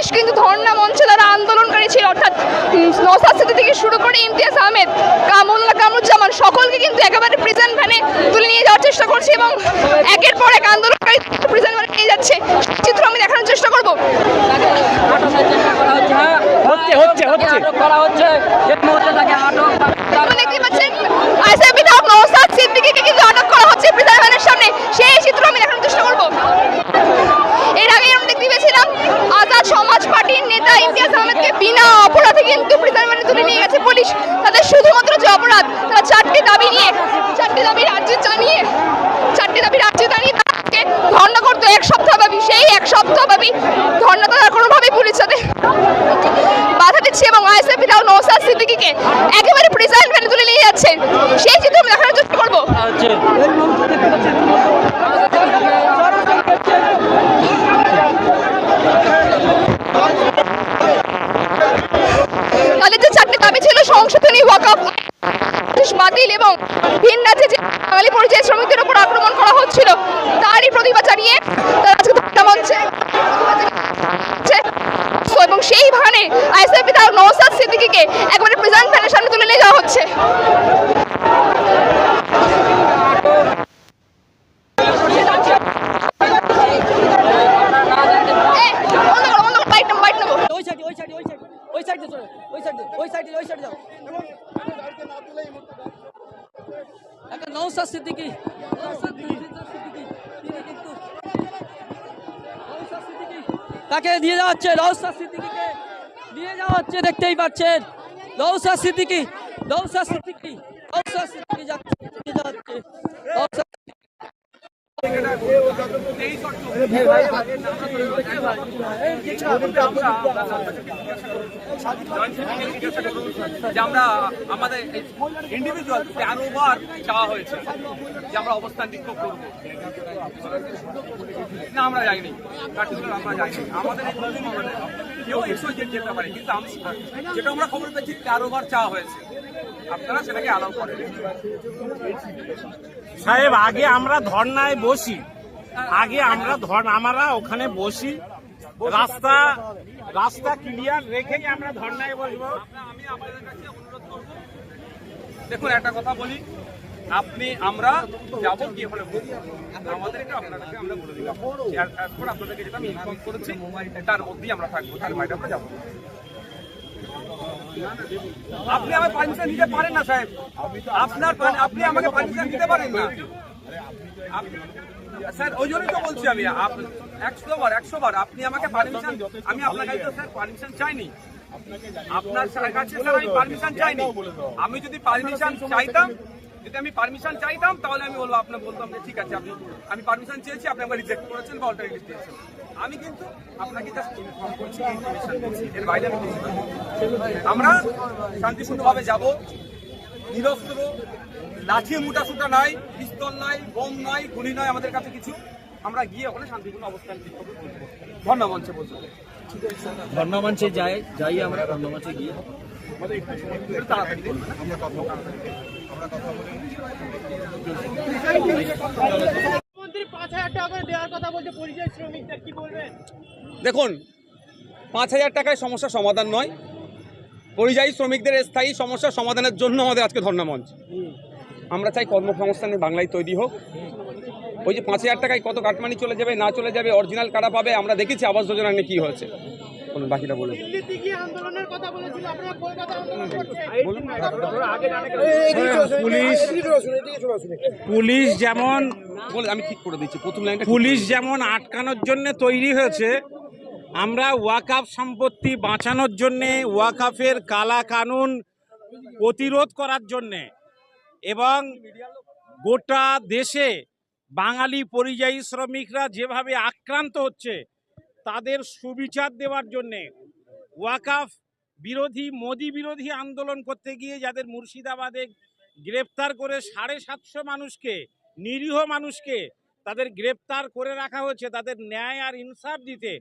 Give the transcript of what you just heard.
Police কিন্তু ধর্ণা মঞ্চে যারা আন্দোলনকারী ছিল অর্থাৎ নওশাদ সিদ্দিকী থেকে শুরু করে ইমতিয়াজ আহমেদ, কামরুজ্জামান সকলকে কিন্তু একেবারে প্রিজন ভ্যানে তুলে নিয়ে যাওয়ার চেষ্টা করছে এবং একের পর এক আন্দোলনকারী প্রিজন ভ্যানে নিয়ে যাচ্ছে। চিত্র আমি দেখানোর চেষ্টা করবো। দেখতে পাচ্ছেন আইএসএফ বিধায়ক নওশাদ সিদ্দিকীকে কিন্তু আটক করা হচ্ছে প্রিজন ভ্যানের সামনে, সেই চিত্র আমি দেখানোর চেষ্টা করবো। এর আগে আমরা দেখতে পেয়েছিলাম আজাদ সমাজ পার্টির নেতা ইমতিয়াজ আহমেদকে বিনা অপরাধে কিন্তু প্রিজন ভ্যানে তুলে নিয়ে গেছে পুলিশ। তাদের শুধুমাত্র যে অপরাধ, তারা চারটি দাবি জানিয়ে তাকে ধর্ণা করতো এক সপ্তাহব্যাপী। সেই এক সপ্তাহব্যাপী ধর্ণা তারা কোনোভাবেই পুলিশ সাথে বাধা দিচ্ছে এবং আইএসএফ বিধায়ক নওশাদ সিদ্দিকীকে একেবারে প্রিজন ভ্যানে তুলে নিয়ে যাচ্ছে, সেই চিত্র আমি দেখানোর চেষ্টা করবো। তাদের যে চারটি দাবি ছিল, সংশোধনী, ওয়াকফ বাতিল এবং ভিন রাজ্যে যে বাঙালি পরিযায়ী শ্রমিকদের উপর আক্রমণ করা হচ্ছিল তারই প্রতিবাদ জানিয়ে তারা আজকে ধর্ণা মঞ্চে এবং সেই ভানে আইএসএফ বিধায়ক নওশাদ সিদ্দিকীকে একবারে প্রিজন ভ্যানের সামনে তুলে নিয়ে যাওয়া হচ্ছে। নওশাদ সিদ্দিকী তাকে দিয়ে যাওয়া হচ্ছে, নওশাদ সিদ্দিকীকে নিয়ে যাওয়া হচ্ছে, দেখতেই পাচ্ছেন নওশাদ সিদ্দিকী যাচ্ছে। আমরা আমাদের ইন্ডিভিজুয়াল 13 বার চাওয়া হয়েছে যে আমরা অবস্থান বিক্ষোভ করবো না, আমরা যাইনি, আমরা যাইনি। আমাদের কেউ এক্সোজেট যেতে পারে, কিন্তু যেটা আমরা খবর পেয়েছি 13 বার চাওয়া হয়েছে, আপনারা সেটাকে অ্যালাউ করেন। সাহেব, আগে আমরা ধর্নায় বসি, আমরা ওখানে বসি, রাস্তা ক্লিয়ার রেখেই আমরা ধর্নায় বসবো। আমি আপনাদের কাছে অনুরোধ করব, দেখুন একটা কথা বলি, আমরা যাবো কি হলে আমাদেরকে আপনাদেরকে আমরা বলে দিলাম, এরপর আপনাদেরকে যেটা আমি ইনফর্ম করেছি তার মধ্যেই আমরা থাকবো, তার বাইরে আমরা যাবো। আপনি আমাকে পারমিশন দিতে পারেন না সাহেব, আপনি আমাকে পারমিশন দিতে পারেন না স্যার, ওই জন্যই তো বলছি আমি 100 বার আপনি আমাকে পারমিশন, আমি আপনার কাছে স্যার পারমিশন চাইনি, আপনার কাছে স্যার আমি পারমিশন চাইনি। আমি যদি পারমিশন চাইতাম তাহলে আমি বলতাম যে ঠিক আছে, আমি পারমিশন চেয়েছি, আপনি আমাকে রিজেক্ট করেছেন বা অল্টারনেটিভ দিয়েছেন। আমি কিন্তু আপনাকে জাস্ট ইনফর্ম করছি, এর বাইরে আমি কিছু না। আমরা শান্তিপূর্ণভাবে যাব, নিরস্ত্র, লাঠি মুটাসুটা নাই, পিস্তল নাই, বোম নাই, গুলি নাই আমাদের কাছে কিছু। আমরা গিয়ে ওখানে শান্তিপূর্ণ অবস্থান বিক্ষোভ করবো, ধর্ণা মঞ্চে বসবো। ধর্ণা মঞ্চে যাই আমরা ধর্ণা মঞ্চে গিয়ে তাড়াতাড়ি দেখুন, 5,000 টাকায় সমস্যার সমাধান নয়, পরিযায়ী শ্রমিকদের স্থায়ী সমস্যার সমাধানের জন্য আমাদের আজকে ধর্ণা মঞ্চ। আমরা চাই কর্মসংস্থানের বাংলায় তৈরি হোক। ওই যে 5,000 টাকায় কত কাটমানি চলে যাবে না চলে যাবে, অরিজিনাল কারা পাবে, আমরা দেখেছি আবাস যোজনা নিয়ে কি হয়েছে। বাকিটা বলুন। পুলিশ যেমন আমি ঠিক করে দিচ্ছি, প্রথম লাইনটা পুলিশ যেমন আটকানোর জন্য তৈরি হয়েছে, আমরা ওয়াকফ সম্পত্তি বাঁচানোর জন্যে, ওয়াকফের কালা কানুন প্রতিরোধ করার জন্যে এবং গোটা দেশে বাঙালি পরিযায়ী শ্রমিকরা যেভাবে আক্রান্ত হচ্ছে তাদের সুবিচার দেওয়ার জন্যে, ওয়াকফ বিরোধী, মোদি বিরোধী আন্দোলন করতে গিয়ে যাদের মুর্শিদাবাদে গ্রেপ্তার করে 750 মানুষকে, নিরীহ মানুষকে তাদের গ্রেপ্তার করে রাখা হয়েছে, তাদের ন্যায় আর ইনসাফ দিতে